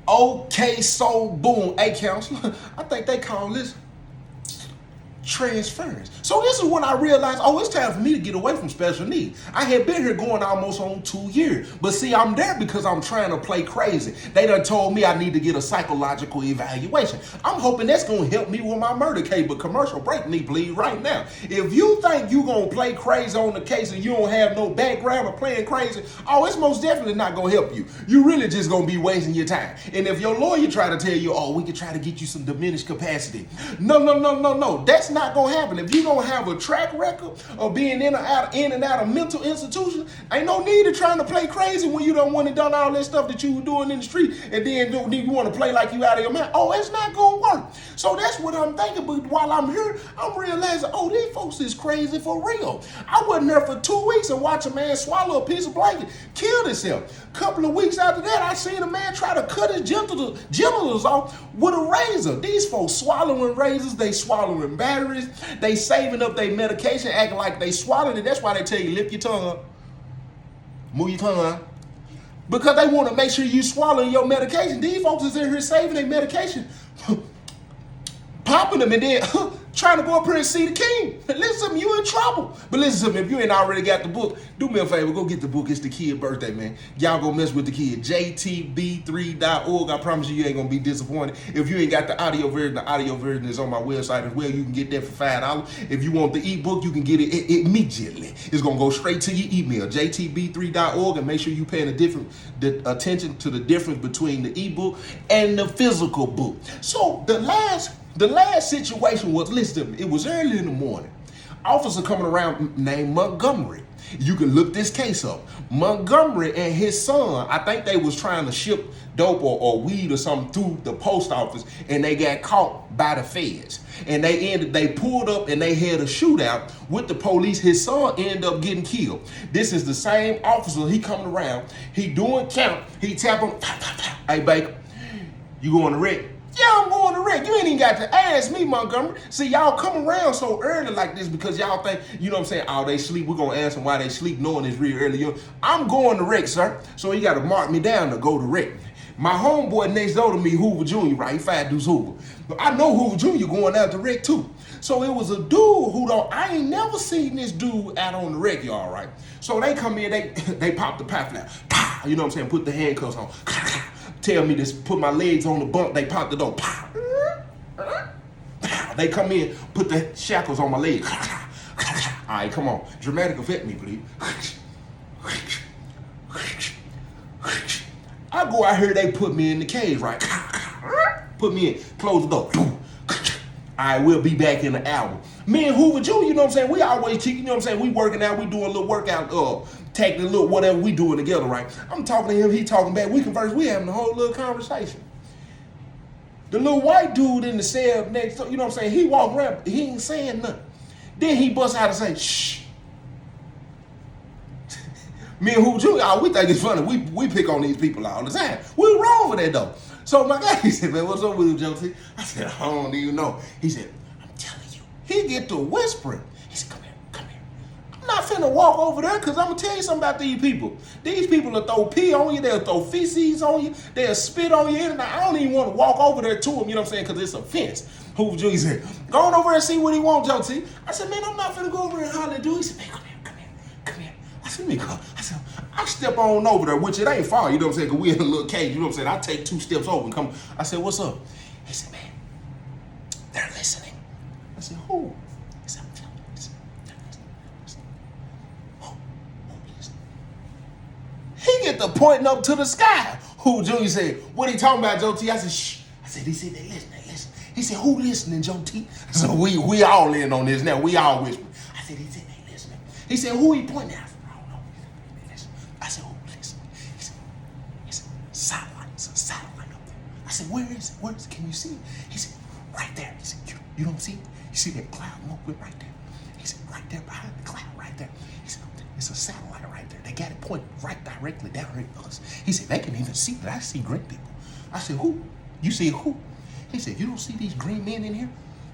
Okay, so boom. Hey, counselor, I think they call this transference. So this is when I realized, oh, it's time for me to get away from special needs. I had been here going almost on 2 years. But see, I'm there because I'm trying to play crazy. They done told me I need to get a psychological evaluation. I'm hoping that's going to help me with my murder case. But commercial break me, please, right now. If you think you going to play crazy on the case and you don't have no background of playing crazy, oh, it's most definitely not going to help you. You really just going to be wasting your time. And if your lawyer try to tell you, oh, we can try to get you some diminished capacity. No. That's not gonna happen. If you don't have a track record of being in and out of mental institutions, ain't no need of trying to play crazy when you don't want to done all that stuff that you were doing in the street, and then you want to play like you out of your mind. Oh, it's not gonna work. So that's what I'm thinking. But while I'm here, I'm realizing, oh, these folks is crazy for real. I wasn't there for 2 weeks and watch a man swallow a piece of blanket, kill himself. Couple of weeks after that, I seen a man try to cut his genitals off with a razor. These folks swallowing razors, they swallowing batteries, they saving up their medication, acting like they swallowed it. That's why they tell you, lift your tongue up, move your tongue up, because they want to make sure you swallowing your medication. These folks is in here saving their medication, popping them, and then trying to go up here and see the king. Listen to me, you in trouble. But listen to me, if you ain't already got the book, do me a favor, go get the book. It's the kid birthday, man. Y'all go mess with the kid. JTB3.org. I promise you ain't gonna be disappointed. If you ain't got the audio version is on my website as well. You can get that for $5. If you want the ebook, you can get it immediately. It's gonna go straight to your email, JTB3.org, and make sure you paying the attention to the difference between the ebook and the physical book. So the last situation was, listen, it was early in the morning. Officer coming around named Montgomery. You can look this case up. Montgomery and his son, I think they was trying to ship dope or weed or something through the post office, and they got caught by the feds. And they pulled up and they had a shootout with the police. His son ended up getting killed. This is the same officer. He coming around. He doing count. He tap him. Hey, Baker, you going to wreck? Yeah, I'm going to wreck. You ain't even got to ask me, Montgomery. See, y'all come around so early like this because y'all think, you know what I'm saying, oh, they sleep. We're going to ask them why they sleep, knowing it's real early. I'm going to wreck, sir. So he got to mark me down to go to wreck. My homeboy next door to me, Hoover Jr., right? He Fat Deuce Hoover. But I know Hoover Jr. going out to wreck too. So it was a dude who I ain't never seen this dude out on the wreck, y'all, right? So they come in, they pop the pipe flap. You know what I'm saying? Put the handcuffs on. Tell me to put my legs on the bunk. They pop the door. They come in, put the shackles on my legs. All right, come on. Dramatic effect me, please. I go out here, they put me in the cage, right? Put me in, close the door. All right, we'll be back in an hour. Me and Hoover Jr., you know what I'm saying? We always keep, you know what I'm saying? We working out, we doing a little workout, taking a little whatever we doing together, right? I'm talking to him, he talking back. We converse, we having a whole little conversation. The little white dude in the cell next door, you know what I'm saying? He walk around, he ain't saying nothing. Then he busts out and say, shh. Me and Hoover Jr., we think it's funny. We pick on these people all the time. We wrong for that though. So my guy, he said, man, what's up with you, Joe T? I said, I don't even know. He said, I'm telling you. He get to whispering. He said, come here. I'm not finna walk over there because I'm gonna tell you something about these people. These people will throw pee on you, they'll throw feces on you, they'll spit on you, and I don't even want to walk over there to them, you know what I'm saying, because it's a fence. Hoover Jr. said, go on over and see what he wants, Joe T. I said, man, I'm not finna go over and holler at dude. He said, man, come here. I said, nigga, I step on over there, which it ain't far, you know what I'm saying, because we in a little cage, you know what I'm saying. I take 2 steps over and come. I said, what's up? He said, man, they're listening. I said, who? He said, I'm telling you, they're listening. Who listening? He get to pointing up to the sky. Who, Junior said, what he talking about, Joe T? I said, shh. I said, he said, they listen. He said, who listening, Joe T? So we all in on this now. We all whispering. I said, he said, they listening. He said, who he pointing at? I said, oh, listen. He said, satellite. It's a satellite up there. I said, where is it? Where is it? Can you see it? He said, right there. He said, you don't see it? You see that cloud movement right there? He said, right there behind the cloud, right there. He said, it's a satellite right there. They got it pointed right directly down here at us. He said, they can even see it. I see green people. I said, who? You see who? He said, you don't see these green men in here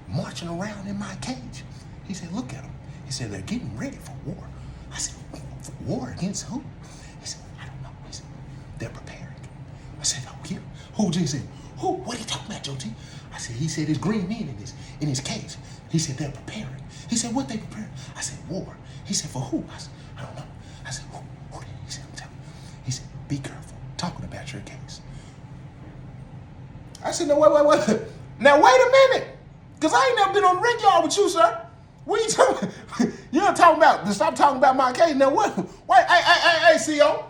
marching around in my cage? He said, look at them. He said, they're getting ready for war. I said, war against who? He said, I don't know. He said, they're preparing. I said, oh, yeah. Who G said, who? What he talking about, Joe T? I said, he said there's green men in his cage. He said they're preparing. He said, what they preparing? I said, war. He said, for who? I said, I don't know. I said, who? He said, I'm telling you. He said, be careful talking about your case. I said, no, wait. Now, wait a minute. Because I ain't never been on the rig yard with you, sir. What you talking about? You're talking about, stop talking about my case. Now, what? Wait, hey, CO.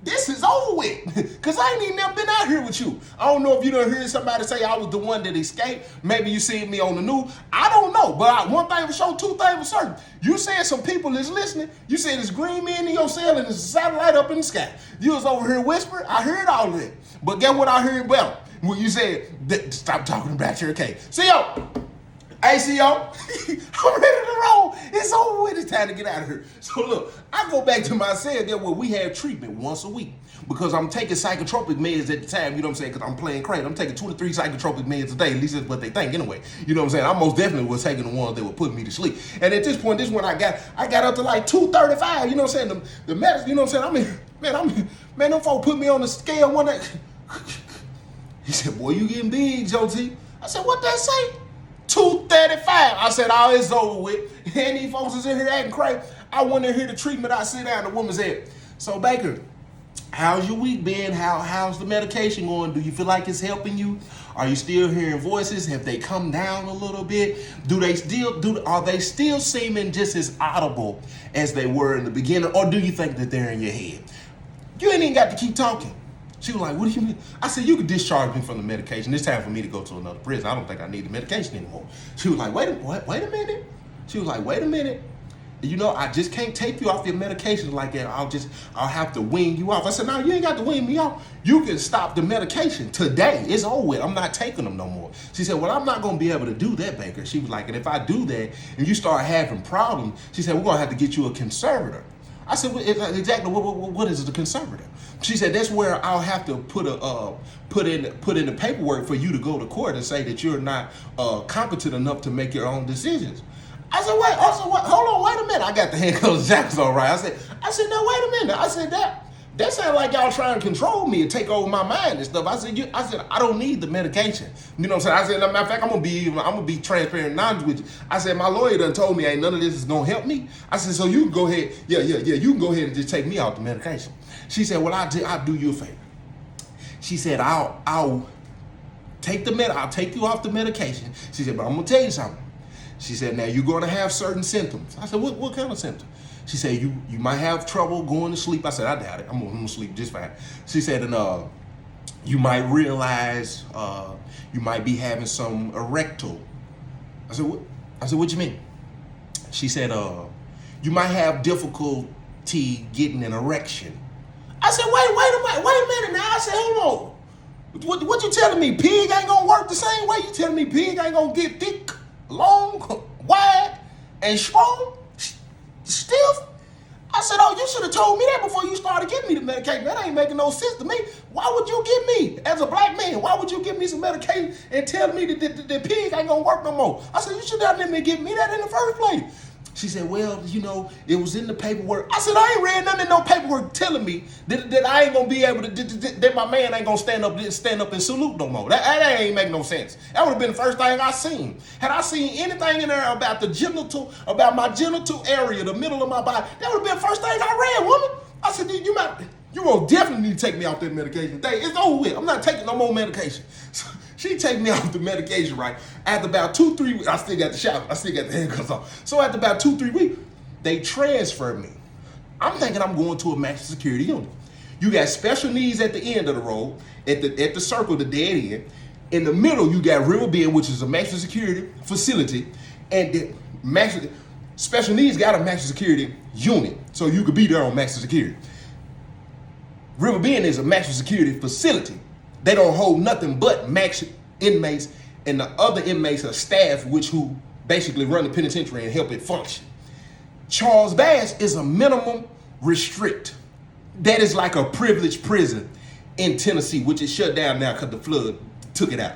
This is over with. Because I ain't even never been out here with you. I don't know if you done heard somebody say I was the one that escaped. Maybe you seen me on the news. I don't know. But one thing for sure, two things for certain. You said some people is listening. You said there's green men in your cell and there's a satellite up in the sky. You was over here whispering. I heard all of that. But guess what I heard better? When you said, stop talking about your case. CO. Hey, CO, I'm ready to roll. It's over with. It's time to get out of here. So look, I go back to my cell there where we have treatment once a week because I'm taking psychotropic meds at the time, you know what I'm saying, because I'm playing crazy. I'm taking 2 to 3 psychotropic meds a day. At least that's what they think anyway. You know what I'm saying? I most definitely was taking the ones that were putting me to sleep. And at this point, this is when I got up to like 235, you know what I'm saying? The medicine, you know what I'm saying? Man, them folks put me on the scale one day. He said, boy, you getting big, Joe T. I said, what that say? 235. I said, oh, it's over with. And these folks is in here acting crazy. I went in here to treatment. I sit down. The woman said, so Baker, how's your week been? How's the medication going? Do you feel like it's helping you? Are you still hearing voices? Have they come down a little bit? Are they still seeming just as audible as they were in the beginning? Or do you think that they're in your head? You ain't even got to keep talking. She was like, what do you mean? I said, you could discharge me from the medication. It's time for me to go to another prison. I don't think I need the medication anymore. She was like, wait a minute. She was like, wait a minute. You know, I just can't take you off your medication like that. I'll have to wean you off. I said, no, you ain't got to wean me off. You can stop the medication today. It's over with. I'm not taking them no more. She said, well, I'm not going to be able to do that, Baker. She was like, and if I do that and you start having problems, she said, we're going to have to get you a conservator. I said, well, exactly, what is the conservator? She said, that's where I'll have to put in the paperwork for you to go to court and say that you're not competent enough to make your own decisions. I said, wait, hold on, wait a minute. I got the handcuffs jackets all right. I said, no, wait a minute. I said, that sounds like y'all trying to control me and take over my mind and stuff. I said, I don't need the medication. You know what I'm saying? I said, as a matter of fact, I'm gonna be transparent and honest with you. I said, my lawyer done told me ain't none of this is gonna help me. I said, so you can go ahead, you can go ahead and just take me off the medication. She said, well, I'll do you a favor. She said, I'll take you off the medication. She said, but I'm gonna tell you something. She said, now you're gonna have certain symptoms. I said, what kind of symptoms? She said, you might have trouble going to sleep. I said, I doubt it. I'm gonna sleep just fine. She said, and you might realize you might be having some erectile. I said, what you mean? She said, you might have difficulty getting an erection. I said, wait a minute now. I said, hold on. What you telling me? Pig ain't gonna work the same way? You telling me pig ain't gonna get thick, long, wide, and strong? Stiff? I said, oh, you should have told me that before you started giving me the medication. That ain't making no sense to me. Why would you give me, as a black man, why would you give me some medication and tell me that the pig ain't gonna work no more? I said, you should have let me give me that in the first place. She said, well, you know, it was in the paperwork. I said, I ain't read nothing in no paperwork telling me that I ain't gonna be able to, that my man ain't gonna stand up and salute no more. That ain't make no sense. That would have been the first thing I seen. Had I seen anything in there about about my genital area, the middle of my body, that would have been the first thing I read, woman. I said, you will definitely need to take me off that medication today. It's over with. I'm not taking no more medication. So, she take me off the medication, right? After about 2-3 weeks, I still got the shower. I still got the handcuffs on. So after about 2-3 weeks, they transferred me. I'm thinking I'm going to a maximum security unit. You got special needs at the end of the road, at the circle, the dead end. In the middle, you got River Bend, which is a maximum security facility, and the special needs got a maximum security unit, so you could be there on maximum security. River Bend is a maximum security facility. They don't hold nothing but max inmates, and the other inmates are staff who basically run the penitentiary and help it function. Charles Bass is a minimum restrict. That is like a privileged prison in Tennessee, which is shut down now because the flood took it out.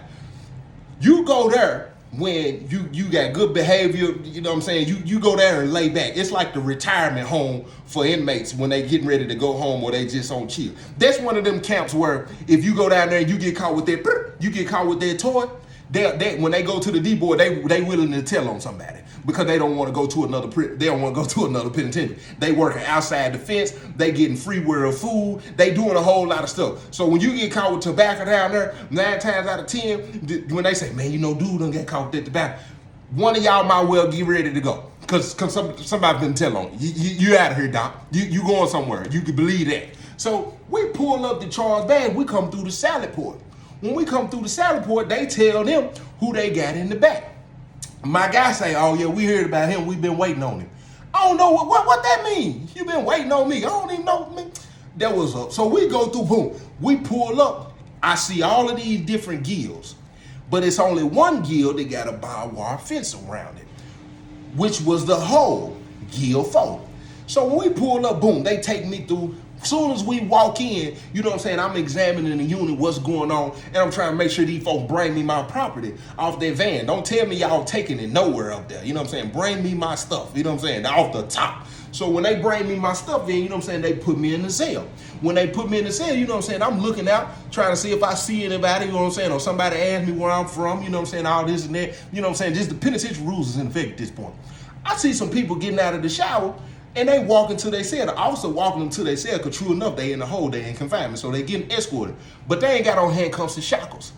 You go there when you got good behavior, you know what I'm saying, you go there and lay back. It's like the retirement home for inmates when they getting ready to go home or they just on chill. That's one of them camps where if you go down there and you get caught with that toy, they when they go to the D-board, they willing to tell on somebody because they don't want to go to another penitentiary. They working outside the fence, they getting free world food, they doing a whole lot of stuff. So when you get caught with tobacco down there, 9 times out of 10, when they say, man, you know, dude done get caught with that tobacco, one of y'all might well get ready to go. Cause somebody been tell on you out of here, Doc. You going somewhere. You can believe that. So we pull up the Charles bag, we come through the salad port. When we come through the salad port, they tell them who they got in the back. My guy say, oh yeah, we heard about him. We've been waiting on him. I don't know what that means. You been waiting on me. I don't even know me. That was up. So we go through, boom. We pull up. I see all of these different guilds. But it's only one guild that got a barbed wire fence around it, which was the whole guild 4. So when we pull up, boom, they take me through. As soon as we walk in, you know what I'm saying, I'm examining the unit, what's going on, and I'm trying to make sure these folks bring me my property off their van. Don't tell me y'all taking it nowhere up there. You know what I'm saying? Bring me my stuff, you know what I'm saying, off the top. So when they bring me my stuff in, you know what I'm saying, they put me in the cell. When they put me in the cell, you know what I'm saying, I'm looking out, trying to see if I see anybody, you know what I'm saying, or somebody ask me where I'm from, you know what I'm saying, all this and that. You know what I'm saying, just the penitentiary rules is in effect at this point. I see some people getting out of the shower, and they walk into their cell. The officer walking them to their cell, because true enough, they in the hole, they in confinement, so they getting escorted. But they ain't got on handcuffs and shackles.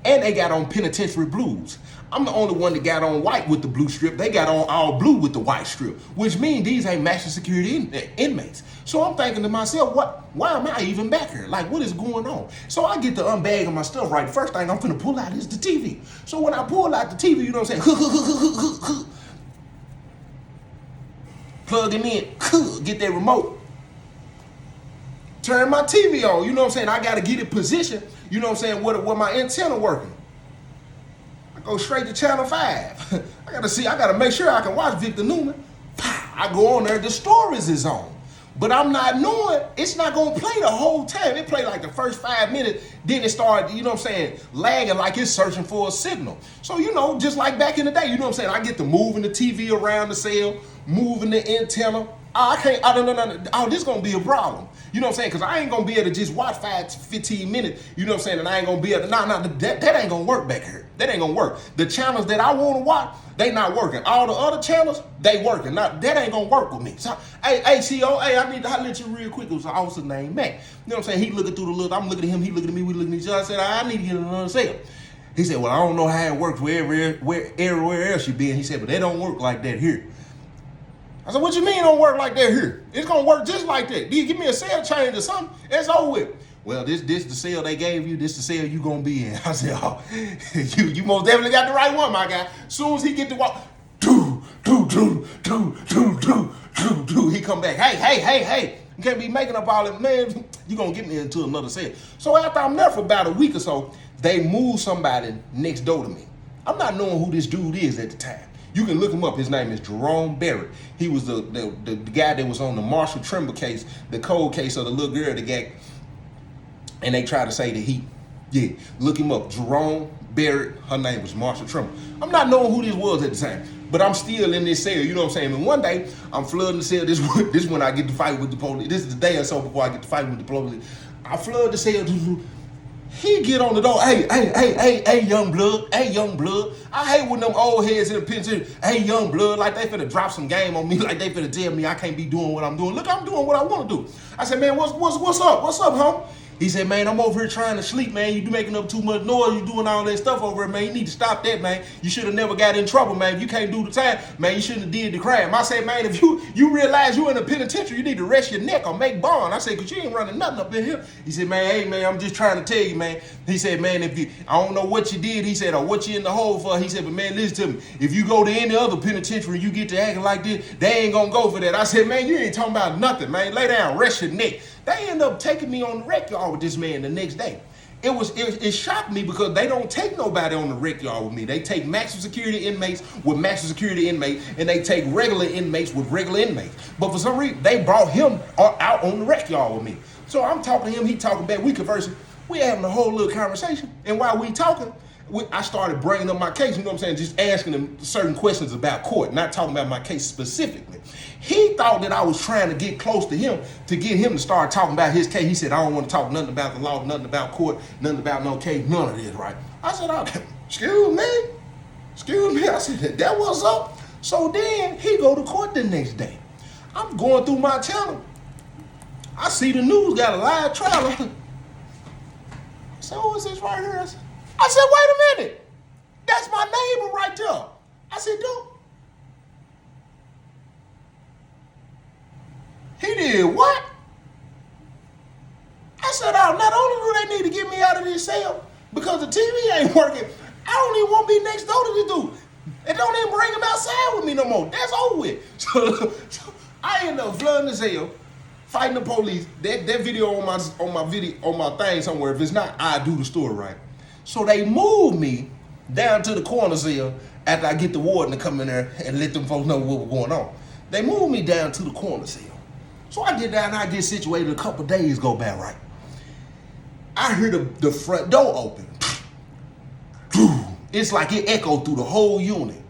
And they got on penitentiary blues. I'm the only one that got on white with the blue strip. They got on all blue with the white strip, which means these ain't maximum security inmates. So I'm thinking to myself, why am I even back here? Like, what is going on? So I get to unbagging my stuff right. First thing I'm finna pull out is the TV. So when I pull out the TV, you know what I'm saying? Plug it in, get that remote, turn my TV on, you know what I'm saying? I gotta get it positioned, you know what I'm saying, where my antenna working. I go straight to channel 5. I gotta make sure I can watch Victor Newman. I go on there, the stories is on. But I'm not knowing, it's not gonna play the whole time. It played like the first 5 minutes, then it started, you know what I'm saying, lagging like it's searching for a signal. So, you know, just like back in the day, you know what I'm saying, I get to moving the TV around the cell, moving the antenna. This is gonna be a problem. You know what I'm saying? Because I ain't gonna be able to just watch 15 minutes, you know what I'm saying, and I ain't gonna be able to, that ain't gonna work back here. That ain't gonna work. The channels that I wanna watch, they not working. All the other channels, they working. That ain't gonna work with me. So, hey, CO, I need to holler at you real quick. It was an officer named Mac. You know what I'm saying? He looking through the look, I'm looking at him, he looking at me, we looking at each other. I said, I need to get another cell. He said, well, I don't know how it works everywhere else you been. He said, but they don't work like that here. I said, what you mean it don't work like that here? It's gonna work just like that. Do you give me a cell change or something? It's over with. Well, this the cell they gave you, this the cell you gonna be in. I said, oh, you most definitely got the right one, my guy. Soon as he get to walk, do, he come back, hey. You can't be making up all that, man. You gonna get me into another cell. So after I'm there for about a week or so, they move somebody next door to me. I'm not knowing who this dude is at the time. You can look him up. His name is Jerome Barrett. He was the guy that was on the Marshall Trimble case, the cold case of the little girl that got, and they tried to say that he, look him up. Jerome Barrett, her name was Marshall Trimble. I'm not knowing who this was at the time, but I'm still in this cell, you know what I'm saying? And one day, I'm flooding the cell. This when I get to fight with the police. This is the day or so before I get to fight with the police. I flood the cell. He get on the door, hey, young blood. I hate when them old heads in the penitentiary, hey, young blood, like they finna drop some game on me, like they finna tell me I can't be doing what I'm doing. Look, I'm doing what I want to do. I said, man, what's up? What's up, homie? He said, man, I'm over here trying to sleep, man. You making up too much noise. You doing all that stuff over here, man. You need to stop that, man. You should have never got in trouble, man. If you can't do the time, man, you shouldn't have did the crime. I said, man, if you realize you in a penitentiary, you need to rest your neck or make bond. I said, because you ain't running nothing up in here. He said, man, hey, man, I'm just trying to tell you, man. He said, man, I don't know what you did, he said, or what you in the hole for. He said, but man, listen to me. If you go to any other penitentiary and you get to acting like this, they ain't gonna go for that. I said, man, you ain't talking about nothing, man. Lay down, rest your neck. They end up taking me on the rec yard with this man the next day. It shocked me because they don't take nobody on the rec yard with me. They take maximum security inmates with maximum security inmates, and they take regular inmates with regular inmates. But for some reason, they brought him out on the rec yard with me. So I'm talking to him, he talking back, we conversing. We having a whole little conversation, and while we talking, I started bringing up my case, you know what I'm saying, just asking him certain questions about court, not talking about my case specifically. He thought that I was trying to get close to him to get him to start talking about his case. He said, I don't want to talk nothing about the law, nothing about court, nothing about no case, none of this, right? I said, oh, excuse me. I said, that was up. So then he go to court the next day. I'm going through my channel. I see the news got a live trial. So who is this right here? I said, wait a minute. That's my neighbor right there. I said, dude. He did what? I said, oh, not only do they need to get me out of this cell because the TV ain't working, I don't even want to be next door to this dude. And don't even bring him outside with me no more. That's over with. So I end up flooding the cell, fighting the police. That video on my thing somewhere. If it's not, I do the story right. So they moved me down to the corner cell after I get the warden to come in there and let them folks know what was going on. They moved me down to the corner cell. So I get down and I get situated. A couple days go by, right? I hear the front door open. It's like it echoed through the whole unit.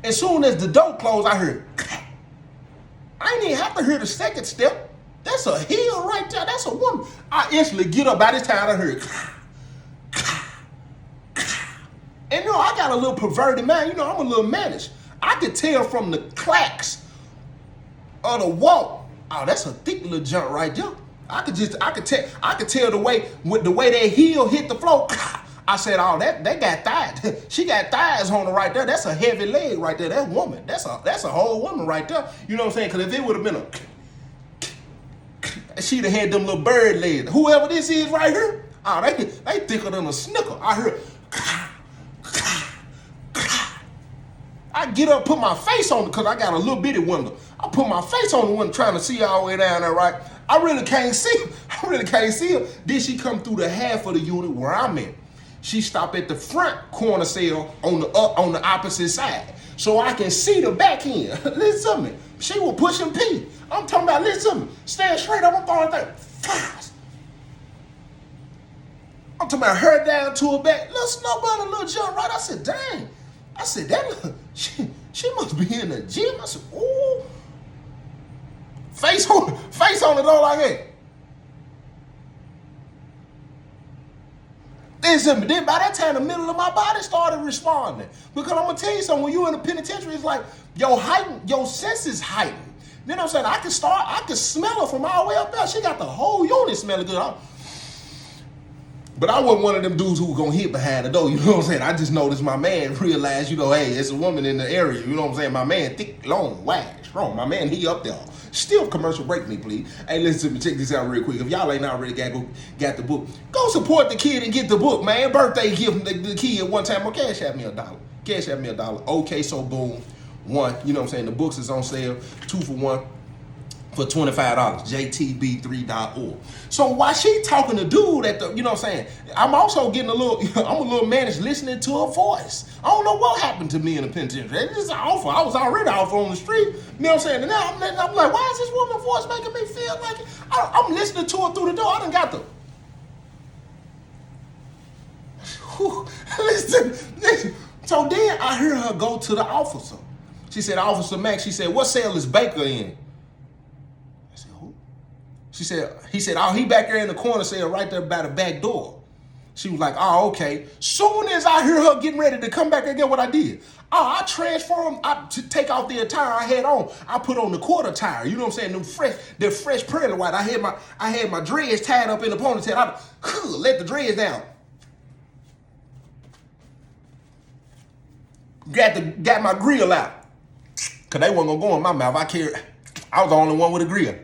As soon as the door closed, I heard, I didn't even have to hear the second step. That's a heel right there. That's a woman. I instantly get up. By this time, I heard, and I got a little perverted mind. I'm a little managed. I could tell from the clacks of the walk. Oh, that's a thick little jump right there. I could tell the way that heel hit the floor. I said, oh, that got thighs. She got thighs on her right there. That's a heavy leg right there. That woman. That's a whole woman right there. You know what I'm saying? Because if it would have been she'd have had them little bird legs. Whoever this is right here, oh, they thicker than a snicker. I heard. I get up, put my face on it because I got a little bitty window. I put my face on the window trying to see all the way down there, right? I really can't see her. Then she come through the half of the unit where I'm in. She stopped at the front corner cell on the opposite side. So I can see the back end. Listen to me. She was pushing P. I'm talking about, listen to me. Stand straight up, I'm throwing that fast. I'm talking about her down to her back. Little snowball, a little jump right. I said, dang. I said, she must be in the gym. I said, ooh. Face on the door like that. Listen, then by that time, the middle of my body started responding. Because I'm going to tell you something, when you're in the penitentiary, it's like your senses heightened. You know what I'm saying? I could smell her from all the way up there. She got the whole unit smelling good. But I wasn't one of them dudes who were going to hit behind the door. You know what I'm saying? I just noticed my man realized, hey, it's a woman in the area. You know what I'm saying? My man, thick, long, wide, strong. My man, he up there. Still commercial break me, please. Hey, listen to me. Check this out real quick. If y'all ain't already got the book, go support the kid and get the book, man. Birthday gift the kid one time. Or cash out me $1. Cash out me $1. Okay, so boom. One, you know what I'm saying? The books is on sale. 2 for 1 for $25. JTB3.org. So while she talking to dude at the, you know what I'm saying? I'm also getting I'm a little managed listening to her voice. I don't know what happened to me in the penitentiary. It's just awful. I was already awful on the street. You know what I'm saying? And now I'm like, why is this woman's voice making me feel like it? I'm listening to her through the door. I done got the. Listen. So then I hear her go to the officer. She said, Officer Max, she said, what cell is Baker in? I said, who? He said, oh, he back there in the corner cell right there by the back door. She was like, oh, okay. Soon as I hear her getting ready to come back and get what I did. Oh, I transformed, to take off the attire I had on. I put on the court attire. You know what I'm saying? The fresh pearly white. I had my dreads tied up in the ponytail. I let the dreads down. Got my grill out. Cause they wasn't gonna go in my mouth. I was the only one with a grill.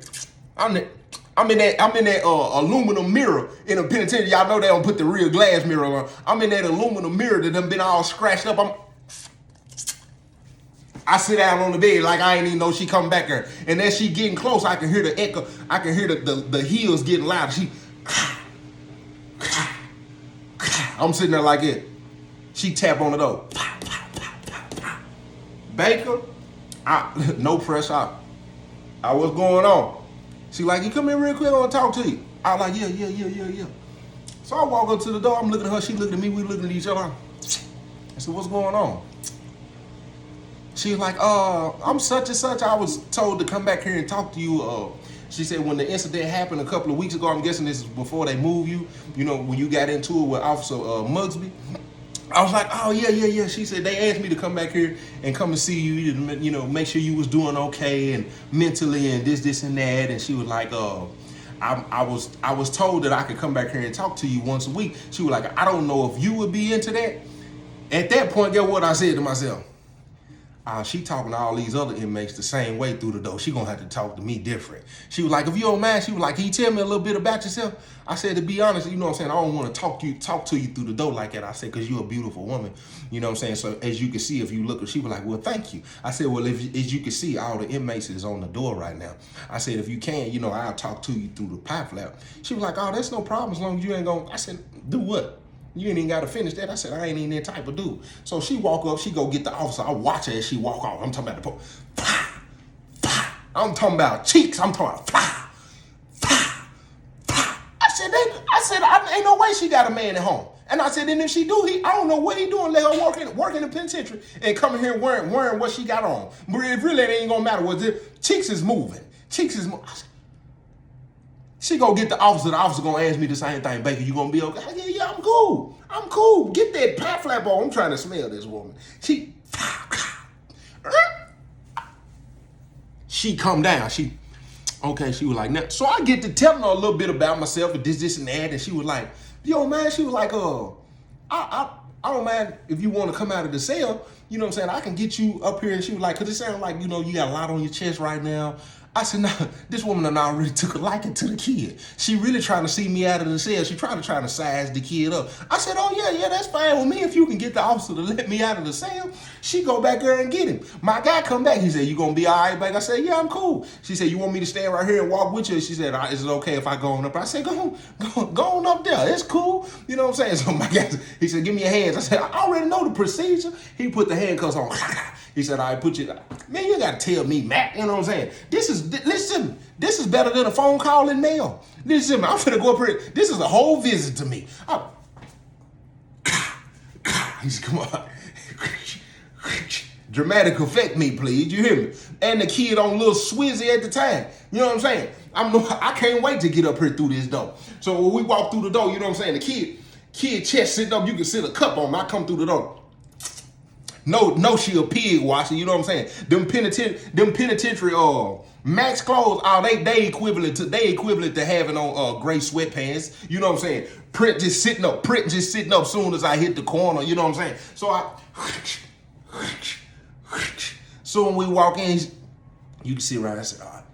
I'm in that aluminum mirror in a penitentiary. Y'all know they don't put the real glass mirror on. I'm in that aluminum mirror that done been all scratched up. I sit down on the bed like I ain't even know she coming back there. And as she getting close, I can hear the echo. I can hear the heels getting louder. I'm sitting there like it. She tap on the door. Baker, no pressure. What's going on? She like, you come in real quick, I want to talk to you. I was like, yeah. So I walk up to the door. I'm looking at her. She looking at me. We looking at each other. I said, what's going on? She was like, I'm such and such. I was told to come back here and talk to you. She said when the incident happened a couple of weeks ago, I'm guessing this is before they moved you, you know, when you got into it with Officer Mugsby. I was like, oh, yeah. She said they asked me to come back here and come and see you, you know, make sure you was doing okay and mentally and this and that. And she was like, I was told that I could come back here and talk to you once a week. She was like, I don't know if you would be into that. At that point, guess what I said to myself? She talking to all these other inmates the same way through the door. She gonna have to talk to me different. She was like, if you don't mind, she was like, can you tell me a little bit about yourself? I said, to be honest, you know what I'm saying, I don't want to talk to you through the door like that. I said, because you're a beautiful woman. You know what I'm saying? So as you can see, if you look, she was like, well, thank you. I said, well, as you can see, all the inmates is on the door right now. I said, if you can, you know, I'll talk to you through the pipe flap. She was like, oh, that's no problem as long as you ain't gonna. I said, do what? You ain't even got to finish that. I said, I ain't even that type of dude. So she walk up, she go get the officer. I watch her as she walk off. I'm talking about the I'm talking about cheeks. I'm talking about I said, ain't no way she got a man at home. And I said, and if she do, I don't know what he doing. Let her work in the penitentiary and coming here wearing what she got on. But it really ain't gonna matter what it. Cheeks is moving. Cheeks is moving. She go get the officer. The officer gonna ask me the same thing. Baker, you gonna be okay? Yeah, I'm cool. I'm cool. Get that pie flap on. I'm trying to smell this woman. She come down. She was like, now. So I get to telling her a little bit about myself and this and that. And she was like, yo, man, she was like, I don't mind if you want to come out of the cell. You know what I'm saying? I can get you up here. And she was like, because it sounds like, you know, you got a lot on your chest right now. I said, no, this woman and I really took a liking to the kid. She really trying to see me out of the cell. She trying to size the kid up. I said, oh, yeah, that's fine with me. If you can get the officer to let me out of the cell, she go back there and get him. My guy come back. He said, you going to be all right, back? I said, yeah, I'm cool. She said, you want me to stand right here and walk with you? She said, is it okay if I go on up? I said, go on up there. It's cool. You know what I'm saying? So my guy, he said, give me your hands. I said, I already know the procedure. He put the handcuffs on. He said, all right, put you. Man, you got to tell me, Matt. You know what I'm saying? Listen, this is better than a phone call and mail. Listen, I'm finna go up here. This is a whole visit to me. He said, come on. Dramatic effect me, please. You hear me? And the kid on a little swizzy at the time. You know what I'm saying? I can't wait to get up here through this door. So when we walk through the door, you know what I'm saying? The kid chest sitting up, you can sit a cup on me. I come through the door. No, she a pig washer, you know what I'm saying? Them penitentiary max clothes, they equivalent to having on gray sweatpants, you know what I'm saying? Print just sitting up soon as I hit the corner, you know what I'm saying? So when we walk in, you can see right, I said, all right,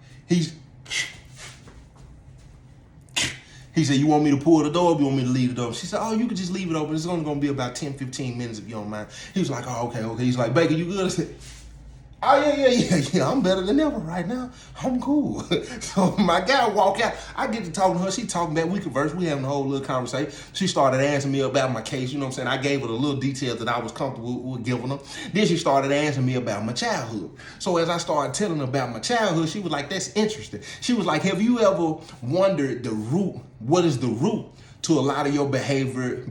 he said, you want me to pull the door or you want me to leave it open? She said, oh, you can just leave it open. It's only going to be about 10, 15 minutes if you don't mind. He was like, oh, okay. He's like, Baker, you good? I said, oh, yeah. I'm better than ever right now. I'm cool. So my guy walk out. I get to talking to her. She talking back. We converse. We having a whole little conversation. She started asking me about my case. You know what I'm saying? I gave her the little details that I was comfortable with giving her. Then she started asking me about my childhood. So as I started telling her about my childhood, she was like, that's interesting. She was like, have you ever wondered what is the root to a lot of your behavior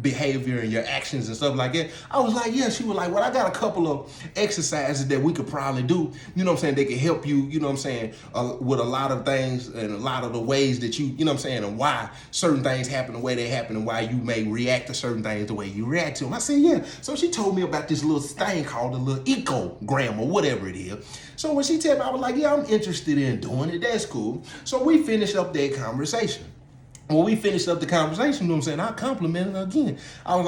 and your actions and stuff like that? I was like, yeah. She was like, well, I got a couple of exercises that we could probably do. You know what I'm saying? They can help you, you know what I'm saying, with a lot of things and a lot of the ways that you know what I'm saying, and why certain things happen the way they happen and why you may react to certain things the way you react to them. I said, yeah. So she told me about this little thing called the little ecogram or whatever it is. So when she told me, I was like, yeah, I'm interested in doing it. That's cool. So we finished up that conversation. When we finished up the conversation, you know what I'm saying, I complimented her again. I was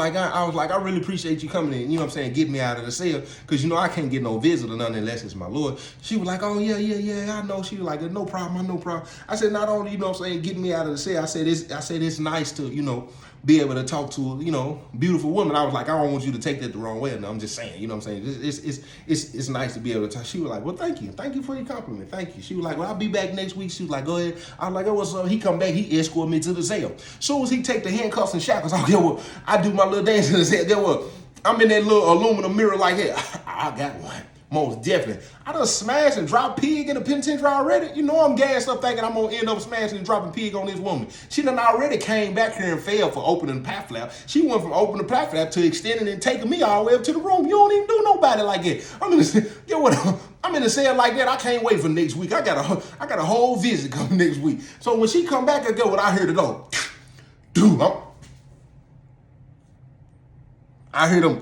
like, I really appreciate you coming in, you know what I'm saying, get me out of the cell, because, you know, I can't get no visit or nothing unless it's my lord. She was like, oh, yeah, I know. She was like, no problem. I said, not only, you know what I'm saying, get me out of the cell, I said, it's nice to, you know, be able to talk to a, you know, beautiful woman. I was like, I don't want you to take that the wrong way. No, I'm just saying, you know what I'm saying? It's nice to be able to talk. She was like, well, thank you for your compliment. Thank you. She was like, well, I'll be back next week. She was like, go ahead. I was like, oh, what's up? He come back, he escorted me to the cell. Soon as he take the handcuffs and shackles, I do my little dance in the cell. I'm in that little aluminum mirror like that. I got one. Most definitely. I done smashed and dropped pig in the penitentiary already. You know I'm gassed up thinking I'm going to end up smashing and dropping pig on this woman. She done already came back here and failed for opening the pat flap. She went from opening the pat flap to extending and taking me all the way up to the room. You don't even do nobody like that. I'm in the cell like that. I can't wait for next week. I got a whole visit coming next week. So when she come back, I go, what I hear the door. Dude, I hear them.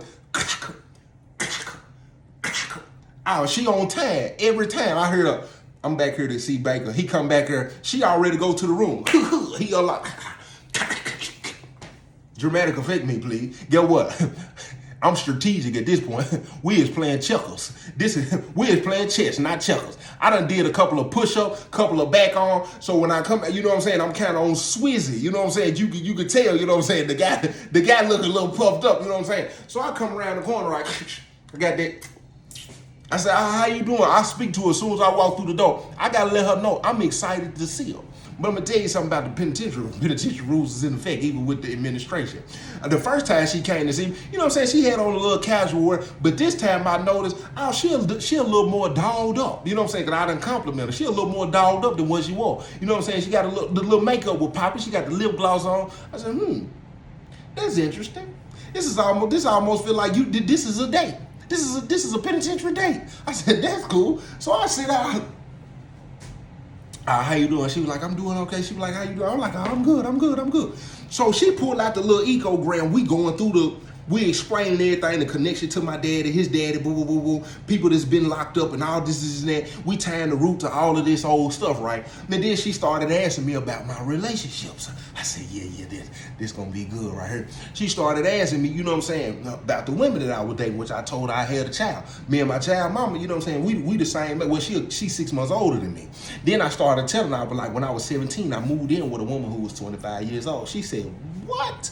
Oh, she on time every time. I heard her. I'm back here to see Baker. He come back here. She already go to the room. He like dramatic effect me, please. Get what? I'm strategic at this point. We is playing checkers. We is playing chess, not checkers. I done did a couple of push-ups, couple of back on. So when I come, you know what I'm saying, I'm kind of on Swizzy. You know what I'm saying? You could tell, you know what I'm saying, the guy looking a little puffed up, you know what I'm saying? So I come around the corner, right? I got that. I said, how you doing? I speak to her as soon as I walk through the door. I got to let her know I'm excited to see her. But I'm going to tell you something about the penitentiary. Penitentiary rules is in effect, even with the administration. The first time she came to see me, you know what I'm saying, she had on a little casual wear. But this time I noticed, she a little more dolled up. You know what I'm saying? Because I done compliment her. She a little more dolled up than what she wore. You know what I'm saying? She got the little makeup was popping. She got the lip gloss on. I said, that's interesting. This almost feel like this is a date. This is a penitentiary date. I said, that's cool. So I said, how you doing? She was like, I'm doing okay. She was like, how you doing? I'm like, I'm good. So she pulled out the little ecogram. We explaining everything, the connection to my daddy, his daddy, boo, people that's been locked up and all this and that. We tying the root to all of this old stuff, right? And then she started asking me about my relationships. I said, yeah, this gonna be good right here. She started asking me, you know what I'm saying, about the women that I was dating, which I told her I had a child. Me and my child mama, you know what I'm saying, we the same. Well, she's 6 months older than me. Then I started telling her, but like when I was 17, I moved in with a woman who was 25 years old. She said, what?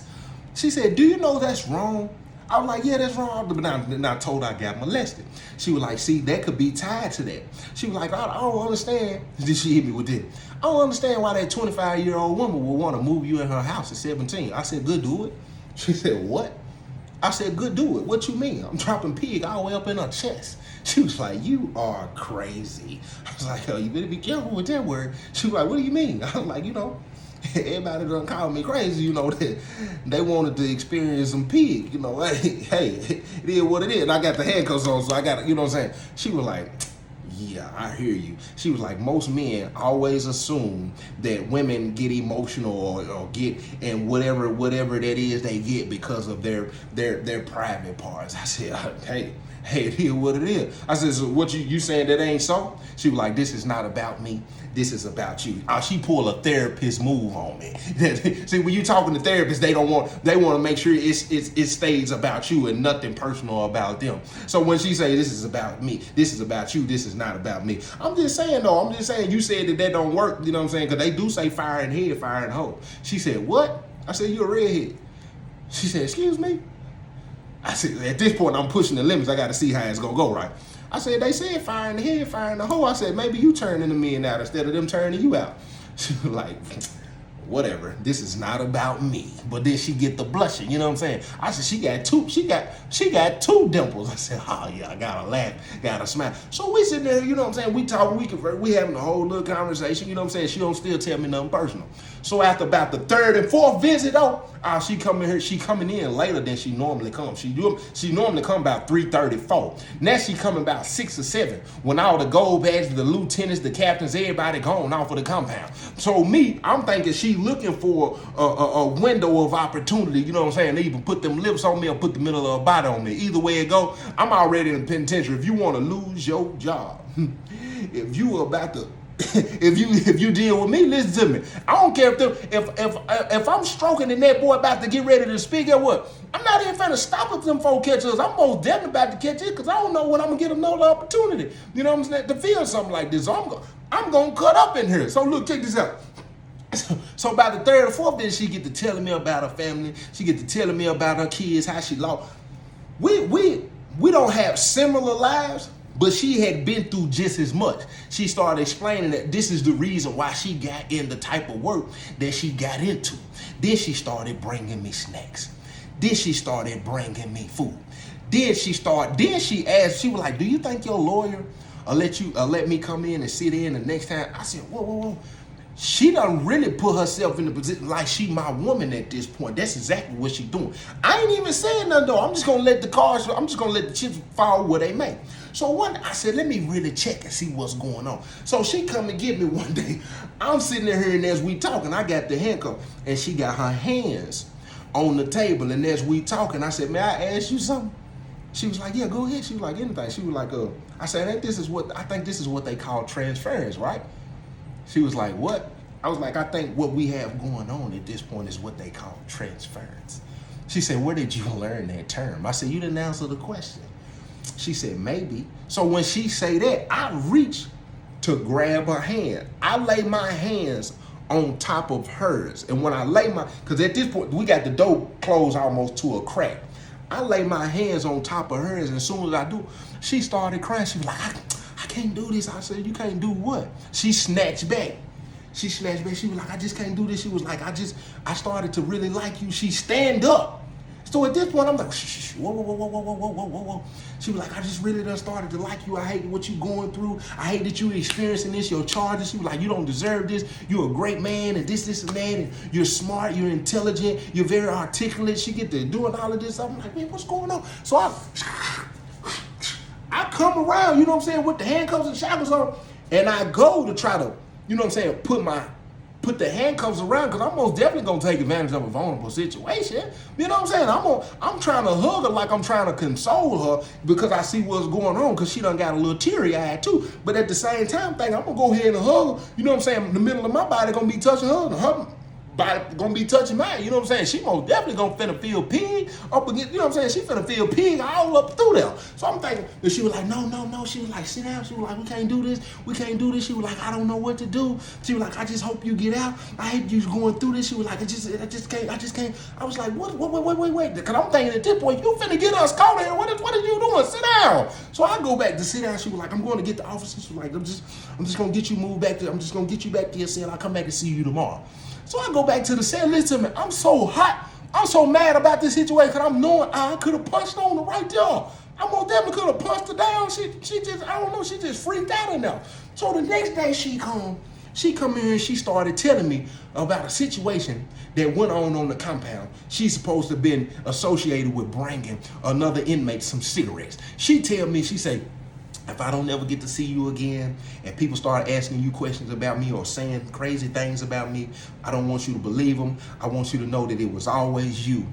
She said, do you know that's wrong? I was like, yeah, that's wrong. But I told her I got molested. She was like, see, that could be tied to that. She was like, I don't understand. Then she hit me with this. I don't understand why that 25-year-old woman would want to move you in her house at 17. I said, good, do it. She said, what? I said, good, do it. What you mean? I'm dropping pig all the way up in her chest. She was like, you are crazy. I was like, oh, you better be careful with that word. She was like, what do you mean? I was like, you know, everybody done called me crazy, you know, that they wanted to experience some pig, you know, hey, it is what it is. And I got the handcuffs on, so I got, you know what I'm saying? She was like, yeah, I hear you. She was like, most men always assume that women get emotional or get, and whatever that is they get because of their private parts. I said, hey, it is what it is. I said, so what you saying that ain't so? She was like, this is not about me. This is about you. She pulled a therapist move on me. See, when you talking to therapists, they want to make sure it stays about you and nothing personal about them. So when she say this is about me, this is about you, this is not about me. I'm just saying though, you said that don't work, you know what I'm saying? Because they do say fire in head, fire in hoe. She said, what? I said, you a redhead. She said, excuse me? I said, at this point, I'm pushing the limits. I got to see how it's going to go, right? I said, they said fire in the head, fire in the hole. I said, maybe you turning the men out instead of them turning you out. She was like, whatever, this is not about me. But then she get the blushing, you know what I'm saying? I said, she got two dimples. I said, oh yeah, I gotta laugh, gotta smile. So we sit there, you know what I'm saying? We talk, we convert, we having a whole little conversation, you know what I'm saying? She don't still tell me nothing personal. So after about the third and fourth visit though, she coming in later than she normally comes. She normally come about 3:34. Now she coming about 6 or 7 when all the gold badges, the lieutenants, the captains, everybody gone off of the compound. So me, I'm thinking she looking for a window of opportunity, you know what I'm saying? They even put them lips on me or put the middle of her body on me. Either way it go, I'm already in the penitentiary. If you want to lose your job, if you about to if you deal with me, listen to me. I don't care if I'm stroking and that boy about to get ready to speak at what. I'm not even finna stop if them folk catch us. I'm most definitely about to catch it because I don't know when I'm gonna get another opportunity. You know what I'm saying? To feel something like this. So I'm gonna cut up in here. So look, check this out. So by the third or fourth day, she get to telling me about her family. She get to telling me about her kids, how she lost. We don't have similar lives, but she had been through just as much. She started explaining that this is the reason why she got in the type of work that she got into. Then she started bringing me snacks. Then she started bringing me food. Then she asked, she was like, do you think your lawyer let me come in and sit in the next time? I said, whoa. She done really put herself in the position like she my woman at this point. That's exactly what she doing. I ain't even saying nothing though. I'm just gonna let the chips fall where they may. So I said, let me really check and see what's going on. So she come and get me one day. I'm sitting there and as we talking, I got the handcuff and she got her hands on the table. And as we talking, I said, may I ask you something? She was like, yeah, go ahead. She was like, anything. She was like, I said, I think this is what they call transference, right? She was like, what? I was like, I think what we have going on at this point is what they call transference. She said, where did you learn that term? I said, you didn't answer the question. She said, maybe. So when she say that, I reach to grab her hand. I lay my hands on top of hers. And when I because at this point, we got the door closed almost to a crack. I lay my hands on top of hers, and as soon as I do, she started crying. She was like, I can't do this. I said, you can't do what? She snatched back. She was like, I just can't do this. She was like, I started to really like you. She stand up. So at this point, I'm like, shh, whoa. She was like, I just really done started to like you. I hate what you going through. I hate that you experiencing this, your charges. She was like, you don't deserve this. You're a great man and this and that. And you're smart, you're intelligent, you're very articulate. She get to doing all of this. I'm like, man, what's going on? So I come around, you know what I'm saying, with the handcuffs and shackles on, and I go to try to, you know what I'm saying, put the handcuffs around, because I'm most definitely gonna take advantage of a vulnerable situation. You know what I'm saying? I'm trying to hug her like I'm trying to console her because I see what's going on, because she done got a little teary-eyed too. But at the same time, I'm gonna go ahead and hug her. You know what I'm saying? The middle of my body gonna be touching her, and her body gonna be touching mine. You know what I'm saying? She most definitely gonna finna feel pig up against, you know what I'm saying? She finna feel pig all up through there. So I'm thinking, and she was like, no. She was like, sit down. She was like, we can't do this. She was like, I don't know what to do. She was like, I just hope you get out. I hate you going through this. She was like, I just can't. I was like, wait. Because I'm thinking at this point, you finna get us caught here. What are you doing? Sit down. So I go back to sit down. She was like, I'm going to get the officer. She was like, I'm just gonna get you moved back to, I'm just gonna get you back to your cell. I'll come back and see you tomorrow. So I go back to the cell. Listen to me, I'm so hot. I'm so mad about this situation because I'm knowing I could have punched on her right there. I most definitely could have punched her down. She just, I don't know, she just freaked out enough. So the next day she come in and she started telling me about a situation that went on the compound. She's supposed to have been associated with bringing another inmate some cigarettes. She tell me, she say, if I don't ever get to see you again and people start asking you questions about me or saying crazy things about me, I don't want you to believe them. I want you to know that it was always you.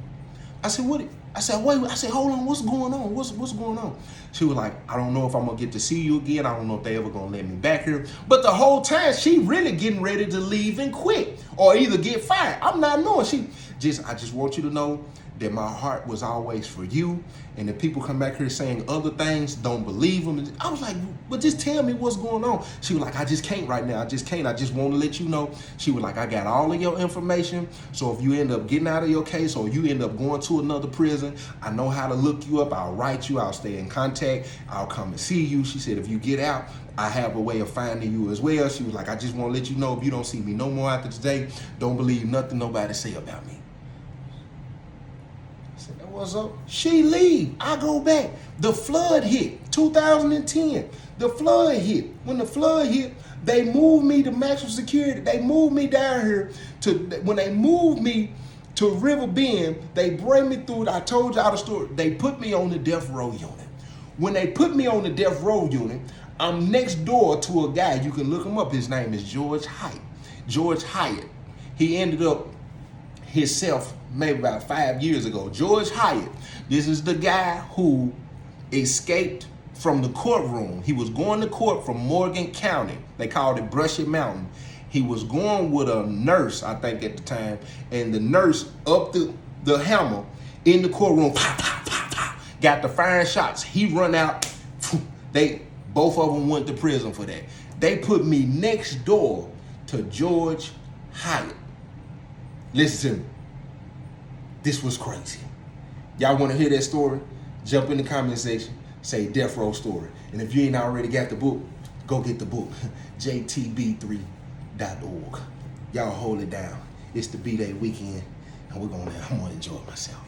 I said, what? I said, wait. I said, hold on. What's going on? What's going on? She was like, I don't know if I'm going to get to see you again. I don't know if they ever going to let me back here. But the whole time, she really getting ready to leave and quit or either get fired. I'm not knowing. I just want you to know that my heart was always for you. And if people come back here saying other things, don't believe them. I was like, but just tell me what's going on. She was like, I just can't right now. I just can't. I just want to let you know. She was like, I got all of your information. So if you end up getting out of your case or you end up going to another prison, I know how to look you up. I'll write you. I'll stay in contact. I'll come and see you. She said, if you get out, I have a way of finding you as well. She was like, I just want to let you know, if you don't see me no more after today, don't believe nothing nobody say about me. What's up? She leave. I go back. The flood hit. 2010. The flood hit. When the flood hit, they moved me to maximum security. They moved me down here when they moved me to River Bend, they bring me through. I told y'all the story. They put me on the death row unit. When they put me on the death row unit, I'm next door to a guy. You can look him up. His name is George Hyatt. George Hyatt. He ended up himself maybe about 5 years ago. George Hyatt, this is the guy who escaped from the courtroom. He was going to court from Morgan County. They called it Brushy Mountain. He was going with a nurse, I think at the time, and the nurse up the hammer in the courtroom, got the firing shots. He run out. Both of them went to prison for that. They put me next door to George Hyatt. Listen to me. This was crazy. Y'all want to hear that story? Jump in the comment section, say Death Row Story. And if you ain't already got the book, go get the book, jtb3.org. Y'all hold it down. It's the B-Day weekend, and I'm gonna enjoy myself.